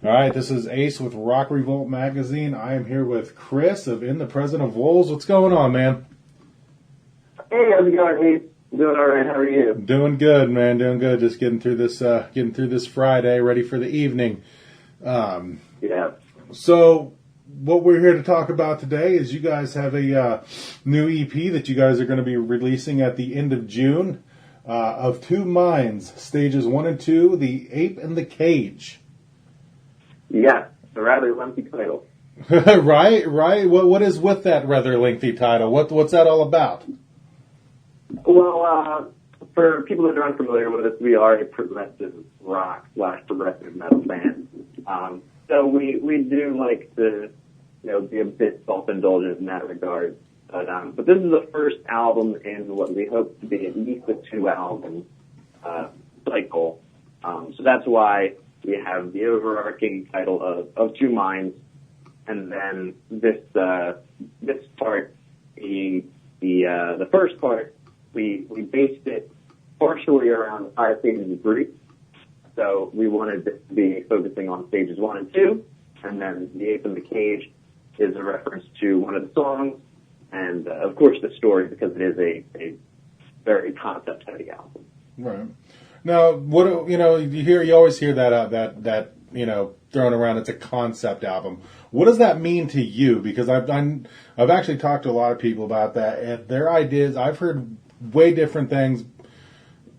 All right, this is Ace with RockRevolt magazine. I am here with Chris of In the Present of Wolves. What's going on, man? Hey, how's it going, Ace? Doing all right. How are you? Doing good, man. Doing good. Just getting through this Friday, ready for the evening. Yeah. So, what we're here to talk about today is you guys have a new EP that you guys are going to be releasing at the end of June of Two Minds, stages 1 and 2, The Ape and the Cage. Yeah, a rather lengthy title. Right. What is with that rather lengthy title? What's that all about? Well, for people that are unfamiliar with us, we are a progressive rock / progressive metal band. So we do like to, be a bit self-indulgent in that regard. But this is the first album in what we hope to be at least a 2-album cycle. So that's why we have the overarching title of Two Minds, and then this part, the first part, we based it partially around the 5 stages of grief. So we wanted this to be focusing on stages 1 and 2, and then The Ape in the Cage is a reference to one of the songs, and of course the story, because it is a very concept-heavy album. Right. Now, you always hear that thrown around. It's a concept album. What does that mean to you? Because I've actually talked to a lot of people about that, and their ideas. I've heard way different things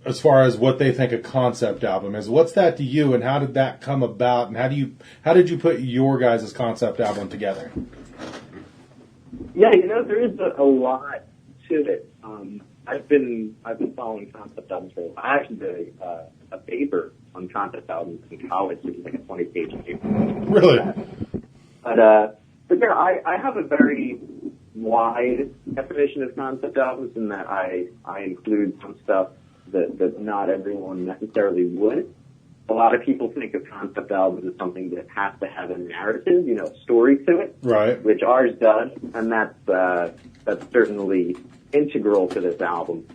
as far as what they think a concept album is. What's that to you, and how did that come about? And how did you put your guys' concept album together? Yeah, there is a lot to it. I've been following concept albums for a while. I actually did a paper on concept albums in college. It was like a 20-page paper. Really? But yeah, I have a very wide definition of concept albums in that I include some stuff that not everyone necessarily would. A lot of people think of concept albums as something that has to have a narrative, a story to it. Right. Which ours does, and that's certainly integral to this album.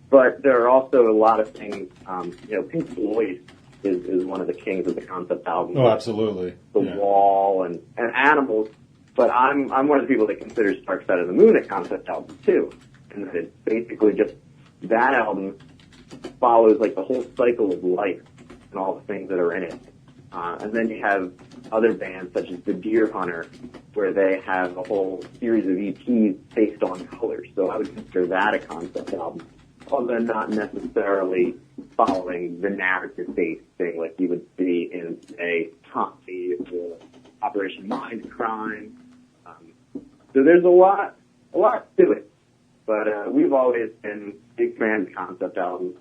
But there are also a lot of things, Pink Floyd is one of the kings of the concept album. Oh, absolutely. The Wall and Animals. But I'm one of the people that considers Dark Side of the Moon a concept album too. And that it's basically just that album follows like the whole cycle of life and all the things that are in it. And then you have other bands such as the Deer Hunter, where they have a whole series of EPs based on colors. So I would consider that a concept album, although not necessarily following the narrative-based thing like you would see in, say, Tommy or Operation Mindcrime. So there's a lot to it. But we've always been big fans of concept albums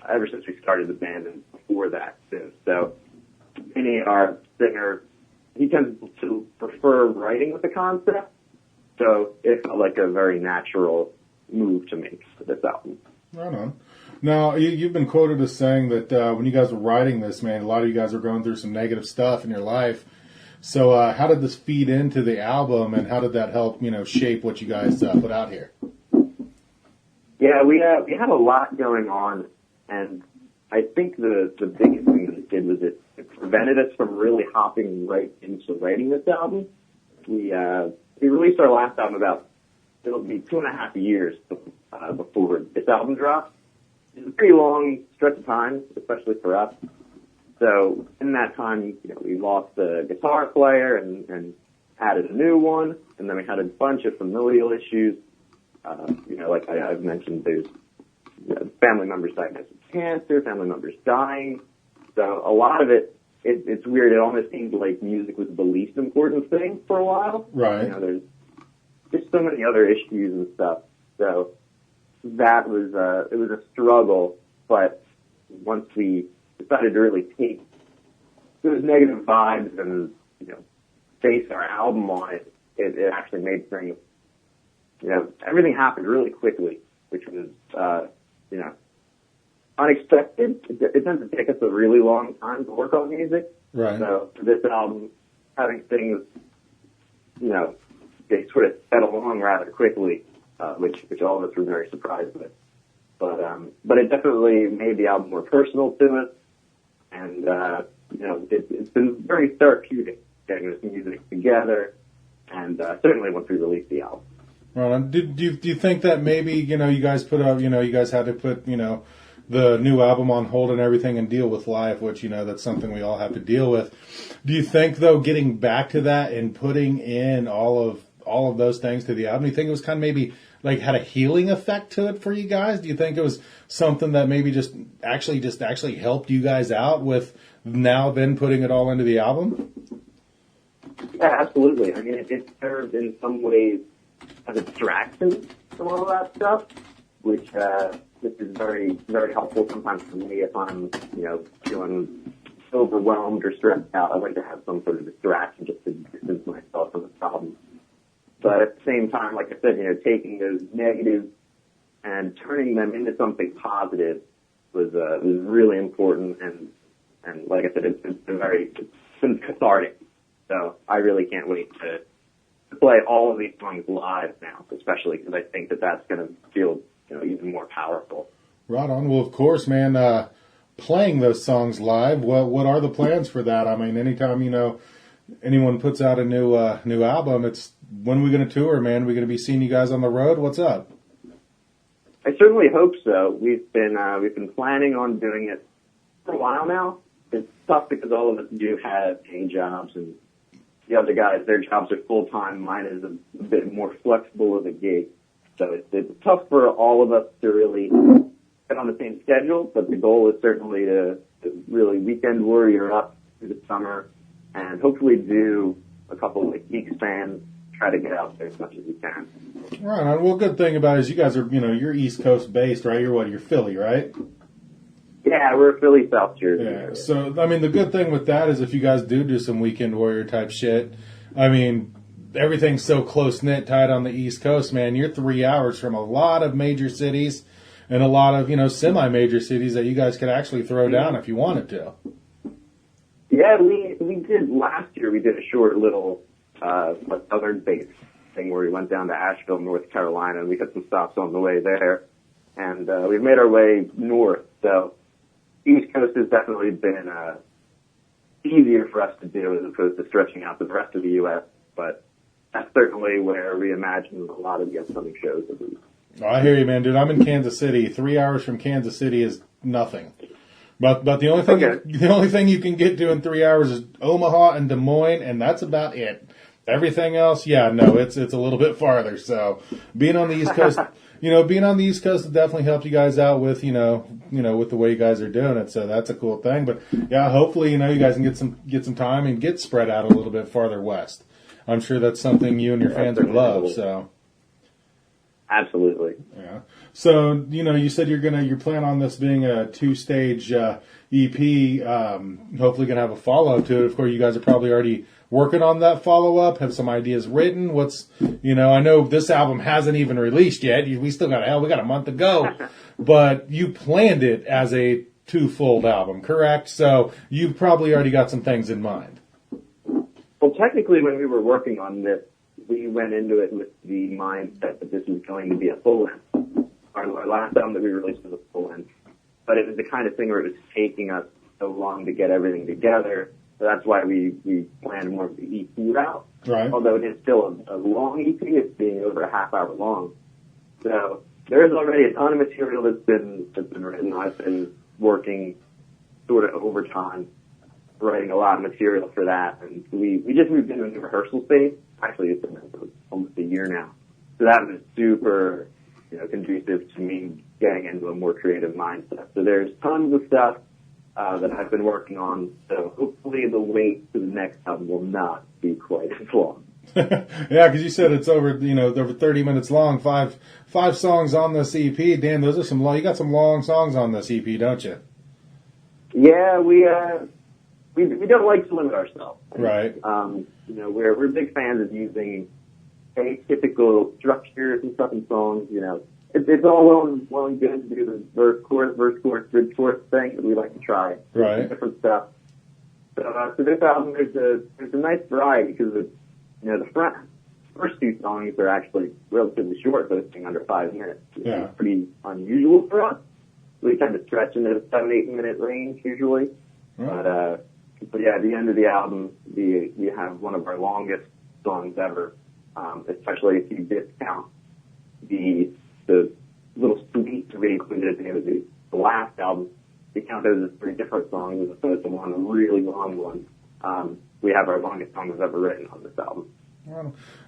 ever since we started the band, and before that too. So Vinny, our singer, he tends to prefer writing with the concept, so it felt like a very natural move to make for this album. Right on. Now, you've been quoted as saying that when you guys were writing this, man, a lot of you guys were going through some negative stuff in your life. So how did this feed into the album, and how did that help, shape what you guys put out here? Yeah, we had a lot going on, and I think the biggest thing that it did was it prevented us from really hopping right into writing this album. We released our last album it'll be 2.5 years before this album dropped. It's a pretty long stretch of time, especially for us. So in that time, we lost the guitar player and added a new one, and then we had a bunch of familial issues. Like I've mentioned, there's family members diagnosed with cancer, family members dying. So a lot of it's weird. It almost seemed like music was the least important thing for a while. Right. There's just so many other issues and stuff. So that was it was a struggle. But once we decided to really take those negative vibes and base our album on it, it actually made things. Everything happened really quickly, which was, unexpected. It tends to take us a really long time to work on music. Right. So for this album, having things, they sort of settle along rather quickly, which all of us were very surprised with. But it definitely made the album more personal to us, and it's been very therapeutic getting this music together, and certainly once we release the album. Right. Do you think that maybe, you guys put up, you guys had to put, the new album on hold and everything and deal with life, which, that's something we all have to deal with. Do you think, though, getting back to that and putting in all of those things to the album, do you think it was kind of maybe like had a healing effect to it for you guys? Do you think it was something that maybe just actually helped you guys out with now then putting it all into the album? Yeah, absolutely. I mean, it served in some ways as a distraction from all of that stuff, which is very, very helpful sometimes for me if I'm, feeling overwhelmed or stressed out. I like to have some sort of distraction just to distance myself from the problem. But at the same time, like I said, taking those negatives and turning them into something positive was really important. And like I said, it's been cathartic. So I really can't wait to play all of these songs live now, especially because I think that that's going to feel, even more powerful. Right on. Well, of course, man, playing those songs live, what are the plans for that? I mean, anytime, anyone puts out a new album, it's when we're going to tour, man. We're going to be seeing you guys on the road. What's up? I certainly hope so. We've been planning on doing it for a while now. It's tough because all of us do have day jobs, and the other guys, their jobs are full time. Mine is a bit more flexible of a gig, so it's tough for all of us to really get on the same schedule. But the goal is certainly to really weekend warrior up through the summer, and hopefully do a couple of weeks fans. Try to get out there as much as we can. Right. Well, good thing about it is you guys are, you're East Coast based, right? You're Philly, right? Yeah, we're Philly, South Jersey. Yeah. So, I mean, the good thing with that is if you guys do some weekend warrior type shit, I mean, everything's so close knit, tight on the East Coast, man. You're 3 hours from a lot of major cities and a lot of, semi-major cities that you guys could actually throw down if you wanted to. Yeah, we did last year. We did a short little southern based thing where we went down to Asheville, North Carolina, and we had some stops on the way there. And we've made our way north. So East Coast has definitely been easier for us to do as opposed to stretching out the rest of the U.S. But that's certainly where we imagine a lot of the upcoming shows will be. Oh, I hear you, man, dude. I'm in Kansas City. 3 hours from Kansas City is nothing. But the only thing you can get to in 3 hours is Omaha and Des Moines, and that's about it. Everything else, it's a little bit farther. So being on the East Coast, has definitely helped you guys out with, with the way you guys are doing it. So that's a cool thing. But yeah, hopefully, you guys can get some time and get spread out a little bit farther west. I'm sure that's something you and your fans would love. So absolutely. Yeah. So, you said you're planning on this being a 2-stage EP. Hopefully gonna have a follow-up to it. Of course, you guys are probably already working on that follow-up, have some ideas written. I know this album hasn't even released yet. We still got a month to go. But you planned it as a 2-fold album, correct? So you've probably already got some things in mind. Well, technically, when we were working on this, we went into it with the mindset that this was going to be a full length. Our last album that we released was a full length, but it was the kind of thing where it was taking us so long to get everything together. So that's why we planned more of the EP route. Right. Although it is still a long EP, it's being over a half hour long. So there's already a ton of material that's been written. I've been working sort of overtime, writing a lot of material for that, and we just moved into a new rehearsal space. Actually, it's been almost a year now. So that was super, conducive to me getting into a more creative mindset. So there's tons of stuff that I've been working on. So hopefully the wait to the next album will not be quite as long. Yeah, because you said it's over 30 minutes long. Five songs on this EP. Dan, those are some long. You got some long songs on this EP, don't you? Yeah, we don't like to limit ourselves. Right. We're big fans of using atypical structures and stuff in songs. It's all well and good to do the verse, chorus, bridge, chorus thing, but we like to try different stuff. So this album, there's a nice variety because the first 2 songs are actually relatively short, posting under 5 minutes. It's pretty unusual for us. We tend to stretch into the 7-8 minute range usually. Right. But But yeah, at the end of the album, you have one of our longest songs ever, especially if you discount the little suite that we included at the end of the last album. You count those as 3 different songs as opposed to one really long one. We have our longest songs ever written on this album.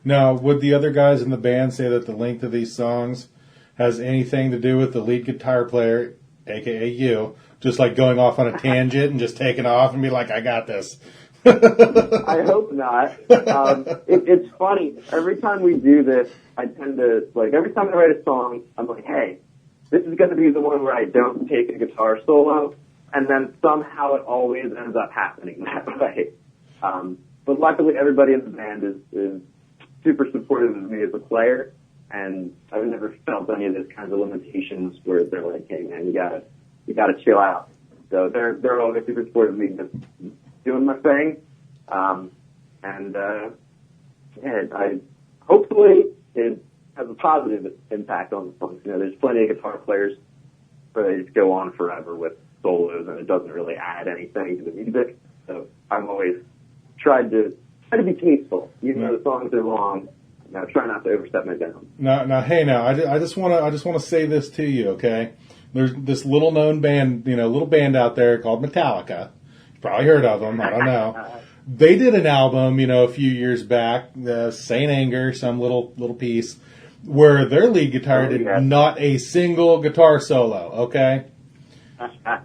Now, would the other guys in the band say that the length of these songs has anything to do with the lead guitar player, aka you, just like going off on a tangent and just taking off and be like, I got this? I hope not. It's funny. Every time we do this, I tend to, like, every time I write a song, I'm like, hey, this is going to be the one where I don't take a guitar solo, and then somehow it always ends up happening that way. But luckily, everybody in the band is super supportive of me as a player, and I've never felt any of those kinds of limitations where they're like, "Hey, man, you gotta chill out." So they're always super supportive of me just doing my thing, hopefully it has a positive impact on the songs. You know, there's plenty of guitar players where they just go on forever with solos, and it doesn't really add anything to the music. So I'm always try to be tasteful. Even though the songs are long, try not to overstep my bounds. Now, I just want to say this to you, okay? There's this little known band, little band out there called Metallica. You've probably heard of them. I don't know. They did an album, a few years back, Saint Anger, some little piece, where their lead guitar did not a single guitar solo, okay?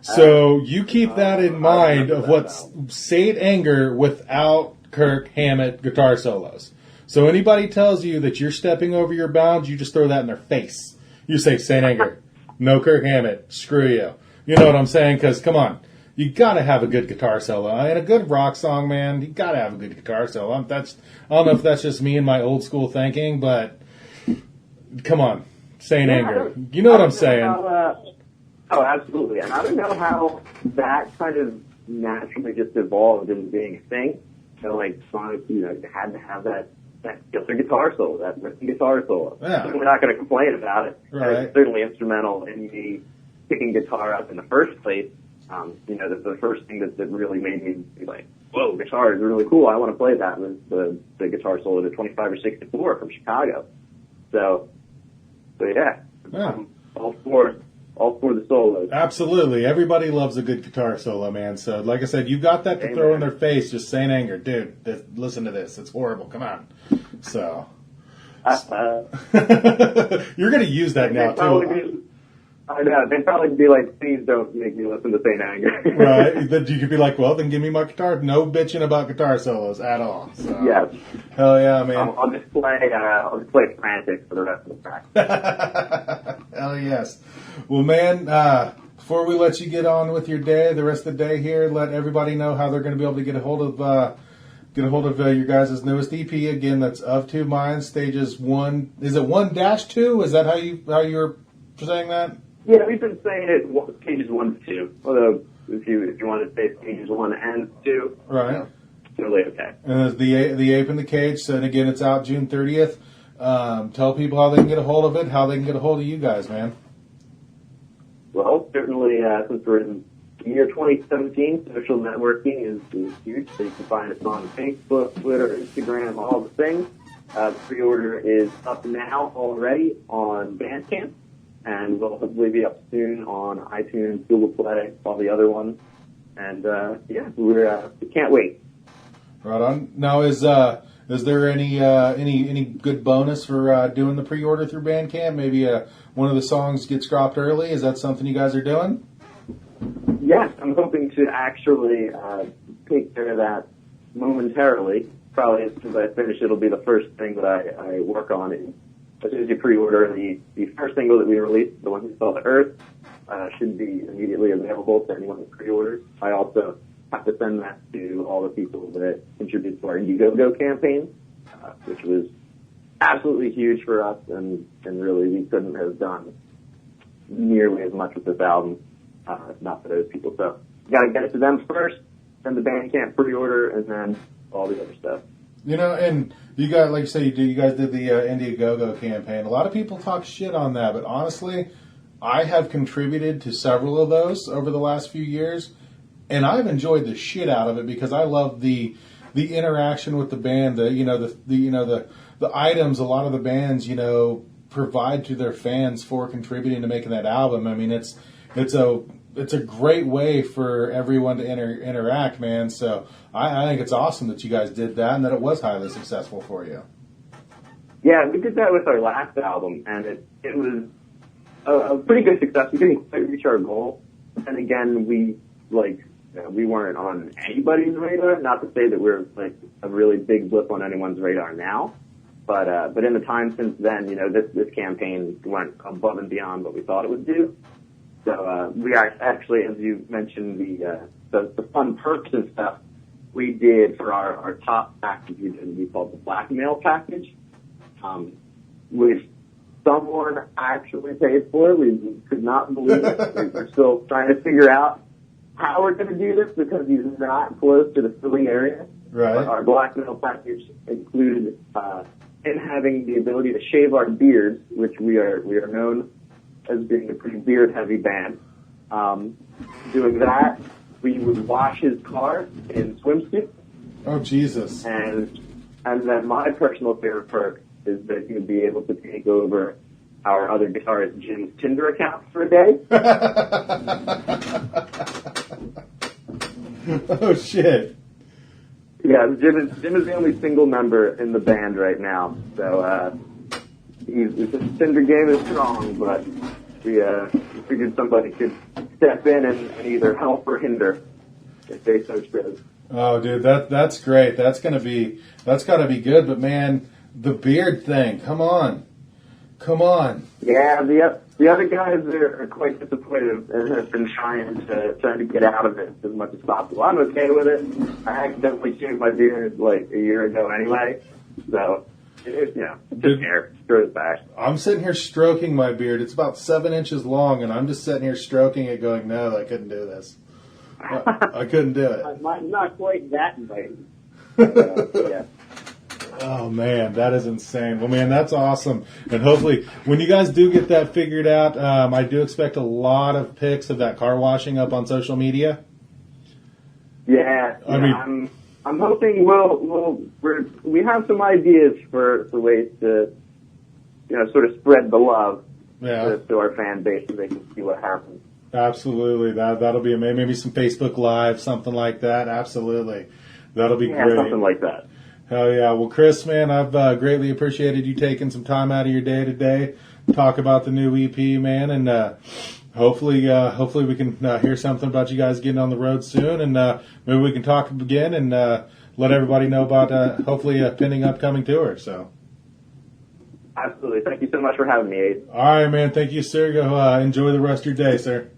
So you keep that in mind of what's Saint Anger without Kirk Hammett guitar solos. So anybody tells you that you're stepping over your bounds, you just throw that in their face. You say Saint Anger, no Kirk Hammett, screw you. You know what I'm saying? Because come on, you got to have a good guitar solo. And a good rock song, man, you got to have a good guitar solo. I don't know if that's just me and my old school thinking, but come on, Saint Anger. You know what I'm saying? Oh, absolutely. And I don't know how that kind of naturally just evolved into being a thing. So, like, songs, you had to have that killer guitar solo, that rhythm guitar solo. Yeah. So we're not going to complain about it. Right. And it's certainly instrumental in me picking guitar up in the first place. The first thing that really made me be like, whoa, guitar is really cool. I want to play that was the guitar solo to 25 or 64 from Chicago. So yeah. I'm all for the solos. Absolutely. Everybody loves a good guitar solo, man. So, like I said, you got that to throw in their face, just Saint Anger. Dude, listen to this. It's horrible. Come on. So. You're going to use that now, too. I know. They'd probably be like, please don't make me listen to Saint Anger. Right. Then you could be like, well, then give me my guitar. No bitching about guitar solos at all. So. Yes. Hell yeah, man. I'll just play Frantic for the rest of the track. Hell yes. Well, man, before we let you get on with your day, the rest of the day here, let everybody know how they're going to be able to get a hold of your guys' newest EP. Again, that's Of Two Minds, stages 1. Is it 1-2? Is that how you're saying that? Yeah, we've been saying it stages 1 to 2. Although if you want to say stages 1 and 2, right? Totally okay. And there's the Ape in the Cage. So, and again, it's out June 30th. Tell people how they can get a hold of it, how they can get a hold of you guys, man. Well, certainly, since we're in the year 2017, social networking is huge. So you can find us on Facebook, Twitter, Instagram, all the things. The pre-order is up now already on Bandcamp, and will hopefully be up soon on iTunes, Google Play, all the other ones. And we can't wait. Right on. Now, is there any good bonus for doing the pre-order through Bandcamp? Maybe one of the songs gets dropped early. Is that something you guys are doing? Yes, I'm hoping to actually take care of that momentarily. Probably as soon as I finish, it'll be the first thing that I work on. As soon as you pre-order, the first single that we released, the one who saw the Earth, should be immediately available to anyone who pre-orders. I also have to send that to all the people that contributed to our Indiegogo campaign, which was absolutely huge for us, and really we couldn't have done nearly as much with this album if not for those people. So you got to get it to them first, then the Bandcamp pre-order, and then all the other stuff. And you got, like you say, you guys did the Indiegogo campaign. A lot of people talk shit on that, but honestly, I have contributed to several of those over the last few years, and I've enjoyed the shit out of it because I love the interaction with the band. The items a lot of the bands provide to their fans for contributing to making that album. I mean, it's a great way for everyone to interact, man. So I think it's awesome that you guys did that and that it was highly successful for you. Yeah, we did that with our last album, and it was a pretty good success. We didn't quite reach our goal. And again, we weren't on anybody's radar. Not to say that we're like a really big blip on anyone's radar now, but in the time since then, this campaign went above and beyond what we thought it would do. So we actually, as you mentioned, the fun perks and stuff we did for our top package, we called the blackmail package, which someone actually paid for. We could not believe it. We're still trying to figure out how we're going to do this because he's not close to the Philly area. Right. But our blackmail package included him having the ability to shave our beards, which we are known as being a pretty beard-heavy band. Doing that, we would wash his car in swimsuit. Oh, Jesus. And then my personal favorite perk is that he would be able to take over our other guitarist Jim's Tinder account for a day. Oh, shit. Yeah, Jim is the only single member in the band right now, so his Tinder game is strong, but we figured somebody could step in and either help or hinder if they so chose. Oh, dude, that's great. That's gotta be good. But man, the beard thing, come on. Yeah, the other guys are quite disappointed and have been trying to get out of it as much as possible. I'm okay with it. I accidentally shaved my beard like a year ago anyway, so it's just hair. Screw it back. I'm sitting here stroking my beard. It's about 7 inches long, and I'm just sitting here stroking it, going, "No, I couldn't do this. I couldn't do it." Mine's not quite that inviting. Yeah. Oh, man, that is insane. Well, man, that's awesome. And hopefully, when you guys do get that figured out, I do expect a lot of pics of that car washing up on social media. Yeah, I'm hoping we have some ideas for ways to, sort of spread the love to our fan base so they can see what happens. Absolutely. That'll be amazing. Maybe some Facebook Live, something like that. Absolutely. That'll be great. Something like that. Hell yeah. Well, Chris, man, I've greatly appreciated you taking some time out of your day today to talk about the new EP, man. And hopefully we can hear something about you guys getting on the road soon. And maybe we can talk again and let everybody know about hopefully a pending upcoming tour. So. Absolutely. Thank you so much for having me, Abe. All right, man. Thank you, sir. Go enjoy the rest of your day, sir.